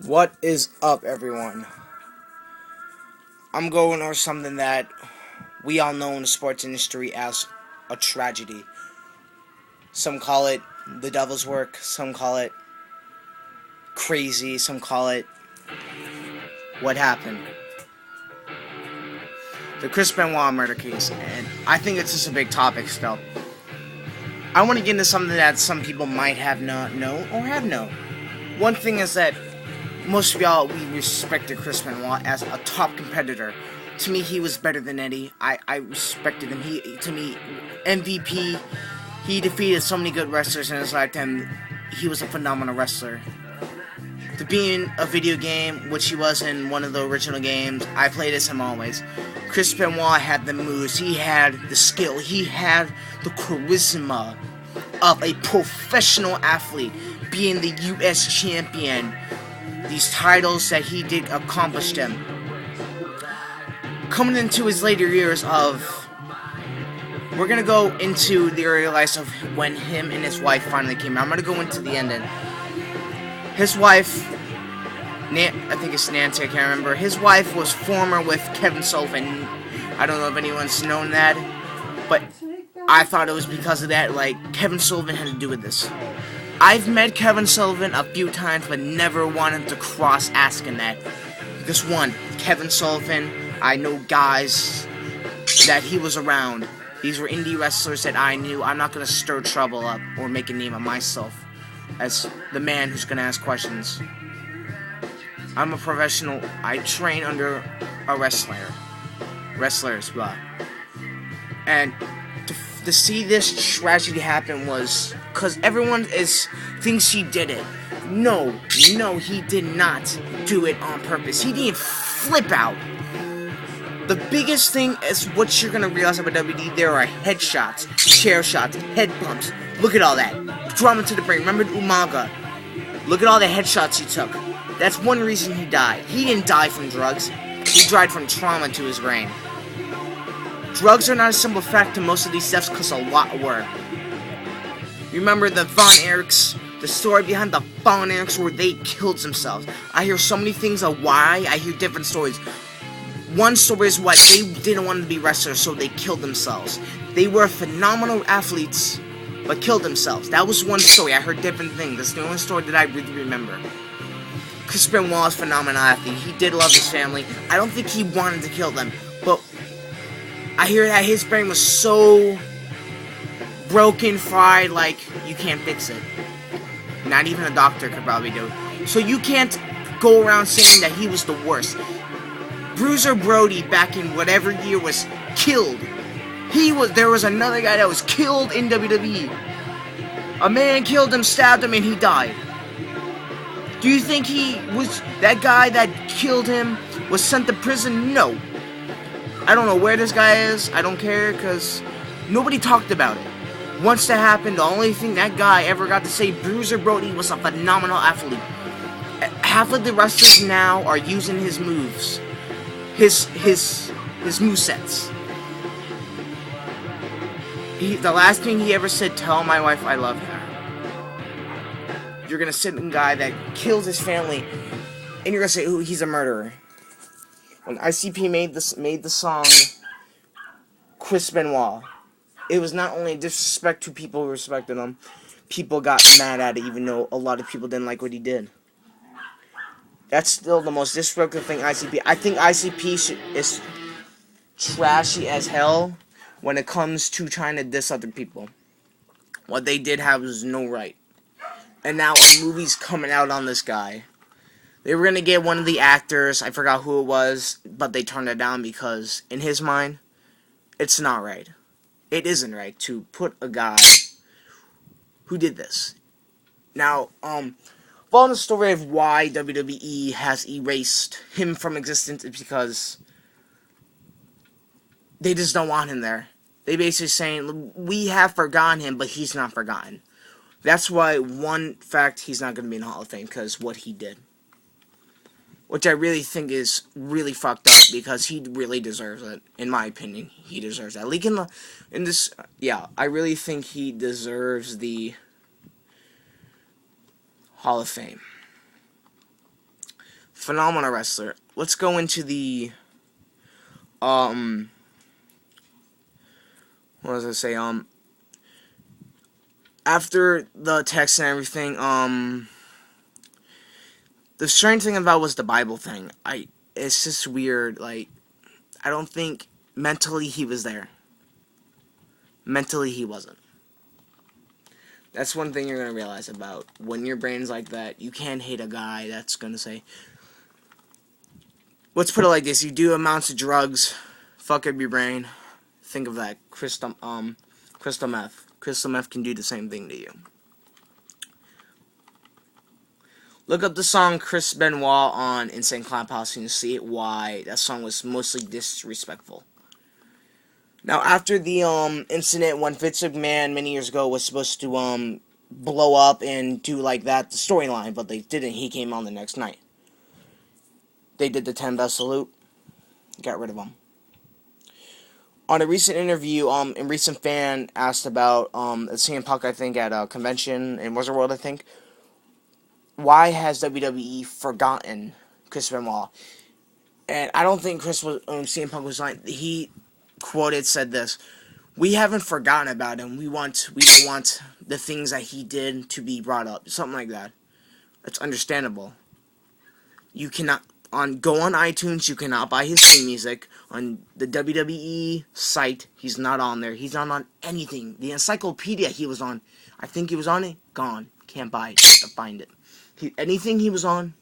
What is up, everyone? I'm going over something that we all know in the sports industry as a tragedy. Some call it the devil's work, some call it crazy, some call it what happened. The Chris Benoit murder case, and I think it's just a big topic still. I want to get into something that some people might have not known or have known. One thing is that most of y'all, we respected Chris Benoit as a top competitor. To me, he was better than Eddie. I respected him. To me, MVP. He defeated so many good wrestlers in his lifetime. He was a phenomenal wrestler. To be in a video game, which he was in one of the original games, I played as him always. Chris Benoit had the moves. He had the skill. He had the charisma of a professional athlete, being the U.S. champion. These titles that he did accomplish him. Coming into his later years we're gonna go into the early life of when him and his wife finally came out. I'm gonna go into the ending. His wife, I think it's Nancy, I can't remember. His wife was former with Kevin Sullivan. I don't know if anyone's known that, but I thought it was because of that, like, Kevin Sullivan had to do with this. I've met Kevin Sullivan a few times, but never wanted to cross asking that. Because one, Kevin Sullivan, I know guys that he was around. These were indie wrestlers that I knew. I'm not going to stir trouble up or make a name of myself as the man who's going to ask questions. I'm a professional. I train under a wrestlers, blah. And to see this tragedy happen was because everyone thinks he did it. No, he did not do it on purpose. He didn't flip out. The biggest thing is what you're gonna realize about WWE. There are headshots, chair shots, head bumps. Look at all that drama to the brain. Remember Umaga? Look at all the headshots he took. That's one reason he died. He didn't die from drugs. He died from trauma to his brain. Drugs are not a simple fact to most of these deaths because a lot were. Remember the Von Erichs, the story behind the Von Erichs where they killed themselves. I hear so many things of why. I hear different stories. One story is what they didn't want to be wrestlers, so they killed themselves. They were phenomenal athletes, but killed themselves. That was one story. I heard different things. That's the only story that I really remember. Chris Benoit was a phenomenal athlete. He did love his family. I don't think he wanted to kill them, but I hear that his brain was so broken, fried, like, you can't fix it. Not even a doctor could probably do it. So you can't go around saying that he was the worst. Bruiser Brody, back in whatever year, was killed. There was another guy that was killed in WWE. A man killed him, stabbed him, and he died. Do you think that guy that killed him was sent to prison? No. I don't know where this guy is. I don't care, because nobody talked about it. Once that happened, the only thing that guy ever got to say, Bruiser Brody was a phenomenal athlete. Half of the wrestlers now are using his moves. His movesets. The last thing he ever said, tell my wife I love her. You're gonna sit in a guy that kills his family, and you're gonna say, ooh, he's a murderer. When ICP made the song Chris Benoit, it was not only a disrespect to people who respected him, people got mad at it even though a lot of people didn't like what he did. That's still the most disrespectful thing ICP. I think ICP is trashy as hell when it comes to trying to diss other people. What they did have was no right. And now a movie's coming out on this guy. They were going to get one of the actors, I forgot who it was, but they turned it down because, in his mind, it's not right. It isn't right to put a guy who did this. Now, following the story of why WWE has erased him from existence is because they just don't want him there. They basically saying, we have forgotten him, but he's not forgotten. That's why, one fact, he's not going to be in the Hall of Fame, because what he did. Which I really think is really fucked up, because he really deserves it. In my opinion, he deserves that. Like I really think he deserves the Hall of Fame. phenomenal wrestler. Let's go into the what was I say? After the text and everything, the strange thing about was the Bible thing. It's just weird. Like, I don't think mentally he was there. Mentally he wasn't. That's one thing you're gonna realize about when your brain's like that. You can't hate a guy that's gonna say, let's put it like this: you do amounts of drugs, fuck up your brain. Think of that crystal meth. Crystal meth can do the same thing to you. Look up the song Chris Benoit on Insane Clown Posse and see why that song was mostly disrespectful. Now, after the incident when Vince McMahon many years ago was supposed to blow up and do like that, the storyline, but they didn't. He came on the next night. They did the 10 best salute, got rid of him. On a recent interview, a recent fan asked about CM Punk, I think, at a convention in Wizard World, I think. Why has WWE forgotten Chris Benoit? And I don't think CM Punk was like, he said this: "We haven't forgotten about him. We don't want the things that he did to be brought up." Something like that. That's understandable. You cannot go on iTunes. You cannot buy his theme music on the WWE site. He's not on there. He's not on anything. The encyclopedia he was on, I think he was on it. Gone. Can't buy it. Can't find it. Anything he was on,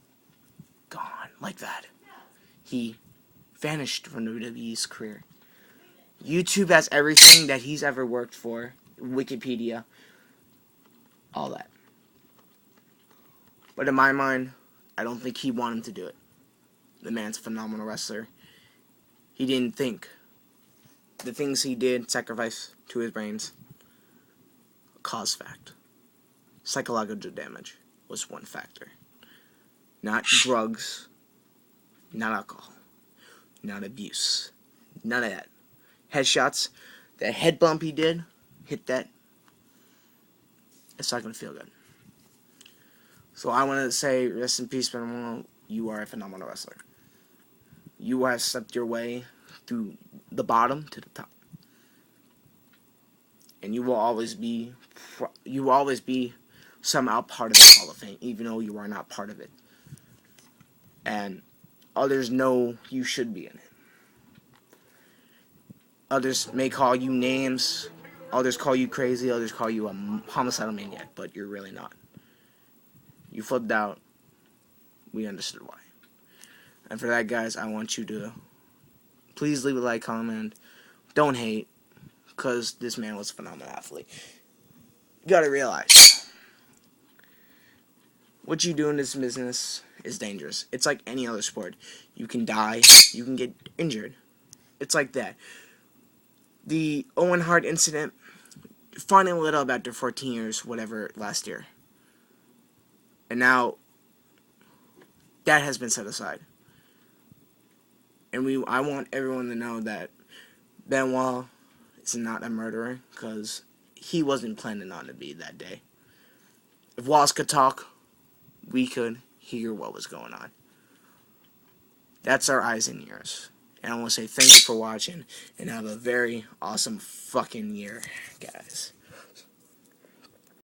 gone like that. He vanished from WWE's career. YouTube has everything that he's ever worked for. Wikipedia. All that. But in my mind, I don't think he wanted to do it. The man's a phenomenal wrestler. He didn't think. The things he did, sacrifice to his brains, cause fact. Psychological damage was one factor. Not drugs, not alcohol, not abuse, none of that. Headshots, that head bump he did, hit that, it's not going to feel good. So I want to say, rest in peace, Benoit. You are a phenomenal wrestler. You have stepped your way through the bottom to the top. And you will always be somehow part of the Hall of Fame, even though you are not part of it. And others know you should be in it. Others may call you names, others call you crazy, others call you a homicidal maniac, but you're really not. You flipped out. We understood why. And for that, guys, I want you to please leave a like, comment. Don't hate, because this man was a phenomenal athlete. You gotta realize, what you do in this business is dangerous. It's like any other sport. You can die, you can get injured. It's like that. The Owen Hart incident, finally lit up after 14 years, whatever, last year. And now, that has been set aside. And I want everyone to know that Benoit is not a murderer, because he wasn't planning on to be that day. If walls could talk, we could hear what was going on. That's our eyes and ears. And I want to say thank you for watching, and have a very awesome fucking year, guys.